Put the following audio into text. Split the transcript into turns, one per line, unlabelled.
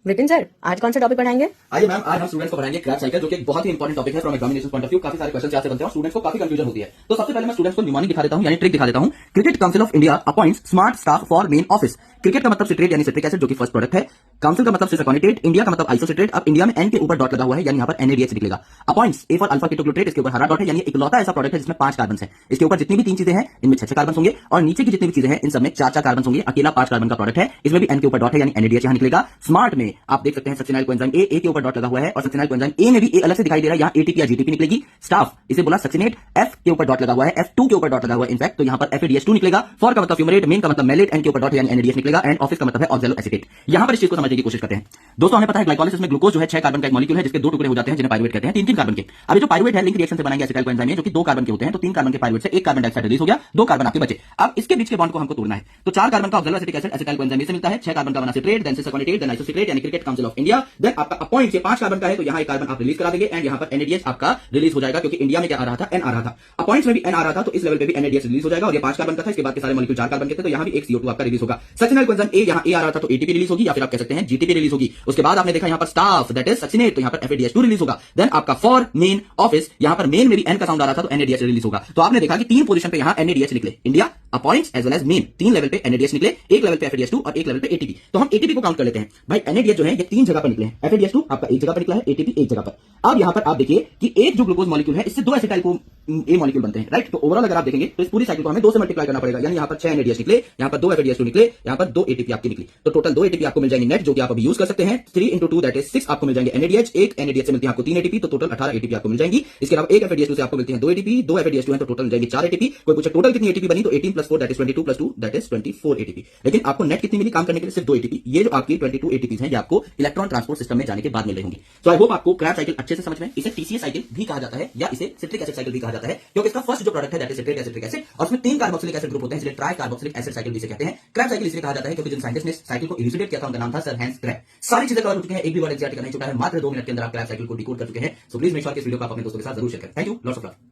Vipin sir, आज कौन सा टॉपिक पढ़ाएंगे?
आइए मैम, आज हम स्टूडेंट्स को पढ़ाएंगे क्रैप साइकिल, जो कि एक बहुत ही इंपॉर्टेंट टॉपिक है from examination point of view. काफी सारे क्वेश्चन यहाँ से बनते हैं और स्टूडेंट्स को काफी कंफ्यूजन होती है। तो सबसे पहले मैं स्टूडेंट्स को न्यूमॉनिक दिखा देता हूँ, यानी ट्रिक दिखा देता हूँ। Cricket council of India appoints smart staff for main office. Cricket का मतलब सिट्रेट यानी सिट्रिक एसिड, जो कि फर्स्ट प्रोडक्ट है। काउंसिल का मतलब सिसकोनिटेट, इंडिया का मतलब आइसोसिट्रेट। अब इंडिया में एन के ऊपर डॉट लगा हुआ है, यानी यहाँ पर NADH निकलेगा। Appoints A for alpha ketoglutarate, इसके ऊपर हरा डॉट है, यानी इकलौता ऐसा प्रोडक्ट है जिसमें 5 कार्बन है। इसके ऊपर जितनी भी 3 चीजें हैं इनमें 6 कार्बन होंगे और नीचे की जितनी भी चीजें हैं इन सब में 4 कार्बन होंगे। अकेला 5 कार्बन का प्रोडक्ट है, इसमें भी एन के ऊपर डॉट है, यानी NADH यहाँ निकलेगा। स्मार्ट में आप देख सकते हैं सक्सिनाइल कोएंजाइम ए के ऊपर डॉट लगा हुआ है और सक्सिनाइल कोएंजाइम ए में भी ए अलग से दिखाई दे रहा है, यहाँ ATP या GTP निकलेगी। स्टाफ इसे बोला सक्सिनेट, F के ऊपर डॉट लगा हुआ है, F2 के ऊपर डॉट लगा हुआ है इनफैक्ट, तो यहाँ पर FADH2 निकलेगा। फॉर का मतलब फ्यूमरेट, मेन का मतलब मेलेट, एन के ऊपर डॉट यानी NADH निकलेगा एंड ऑफिस का मतलब है ऑक्सैलोएसिटेट। यहाँ पर इस चीज को समझने की कोशिश करते हैं। दोस्तों हमें पता है ग्लाइकोलाइसिस में ग्लूकोज जो है 6 कार्बन का एक मॉलिक्यूल है जिसके 2 टुकड़े हो जाते हैं जिन्हें पाइरुवेट कहते हैं, 3-3 कार्बन के। अब ये जो पाइरुवेट है लिंक रिएक्शन से बनाएंगे एसिटाइल कोएंजाइम जो कि 2 कार्बन के होते हैं, तो 3 कार्बन के पाइरुवेट से 1 कार्बन डाइऑक्साइड रिलीज हो गया, 2 कार्बन आपके बचे। अब इसके बीच के बॉन्ड को हमको तोड़ना है, तो 4 कार्बन का ऑक्सैलोएसिटिक एसिड एसिटाइल कोएंजाइम से मिलता है, 6 कार्बन का बना citrate, then cisaconitate, then isocitrate, यानी cricket council of India. Then आपका अपॉइंट से 5 कार्बन का है, तो यहाँ एक कार्बन आप रिलीज करा देंगे एंड यहाँ पर NADH आपका रिलीज हो जाएगा, क्योंकि इंडिया में क्या आ रहा था, N आ रहा था। अपॉइंट्स में भी N आ रहा था, तो इस लेवल पे भी NADH रिलीज हो जाएगा और ये 5 कार्बन का था, इसके बाद के सारे मॉलिक्यूल 4 कार्बन के थे, तो यहाँ भी एक CO2 आपका रिलीज होगा। सक्सिनाइल कोएंजाइम ए, यहाँ ए आ रहा था तो ATP रिलीज होगी, या फिर आप कह सकते हैं GTP रिलीज होगी। उसके बाद आपने देखा यहाँ पर स्टाफ दैट इज सक्सिनेट, तो यहाँ पर FADH2 रिलीज होगा। देन आपका फॉर मेन ऑफिस, यहाँ पर मेन में भी N का साउंड आ रहा था तो NADH रिलीज होगा। तो आपने देखा कि 3 पोजीशन पे यहाँ NADH निकले, India, appoints as well as men, 3 level पे NADH निकले, एक लेवल पे FADH2 और एक लेवल पे ATP। तो हम ATP को काउंट कर लेते हैं। भाई NADH जो है ये 3 जगह पर निकले हैं, FADH2 आपका एक जगह पर निकला है, ATP एक जगह पर। अब यहाँ पर आप देखिए कि एक जो ग्लूकोज मॉलिक्यूल है इससे 2 एसिटाइल को ए मॉलिक्यूल बनते हैं, राइट। तो ओवरऑल अगर आप देखेंगे तो इस पूरी साइकिल को हमें 2 से मल्टीप्लाई करना पड़ेगा, यानी यहाँ पर 6 NADH निकले, यहाँ पर 2 FADH2 निकले, यहाँ पर 2 ATP आपकी निकली, तो टोटल 2 ATP आपको मिल जाएंगे नेट, जो कि आप अभी यूज कर सकते हैं। 3 into 2 दैट इज 6 आपको मिल जाएंगे NADH, एक NADH से मिलती है आपको 3 ATP, तो टोटल 18 ATP आपको मिल जाएंगी। इसके अलावा एक FADH2 से आपको मिलती है 2 ATP, 2 FADH2 है तो टोटल मिल जाएंगे 4 ATP। कोई पूछे टोटल कितनी ATP बनी, तो 18 + 4 that is 22 + 2 that is 24 ATP। लेकिन आपको नेट कितनी मिली काम करने के लिए, सिर्फ 2 ATP। ये जो आपकी 22 ATPs हैं ये आपको इलेक्ट्रॉन ट्रांसपोर्ट सिस्टम में जाने के बाद मिल रही होंगी। सो आई होप आपको क्रैप साइकिल अच्छे से समझ में। इसे TCA साइकिल भी कहा जाता है या इसे सिट्रिक एसिड साइकिल भी कहा जाता है, क्योंकि इसका फर्स्ट जो प्रोडक्ट है दैट इज सिट्रिक एसिड और उसमें 3 कार्बोक्सिलिक एसिड ग्रुप होते हैं, इसलिए ट्राई कार्बोक्सिलिक एसिड साइकिल भी इसे कहते हैं। क्रैप साइकिल इसलिए कहा जाता है क्योंकि जिन साइंटिस्ट ने साइकिल को इल्यूसिडेट किया था उनका नाम था सर हैंस क्रैप। सारी चीजें कवर हो चुकी हैं, एक भी वर्ड एग्जैक्ट नहीं छूटा है, मात्र 2 मिनट के अंदर आप क्रैप साइकिल को डिकोड कर चुके हैं। सो प्लीज मेक श्योर कि इस वीडियो को आप अपने दोस्तों के साथ जरूर शेयर करें। Thank you, lots of love.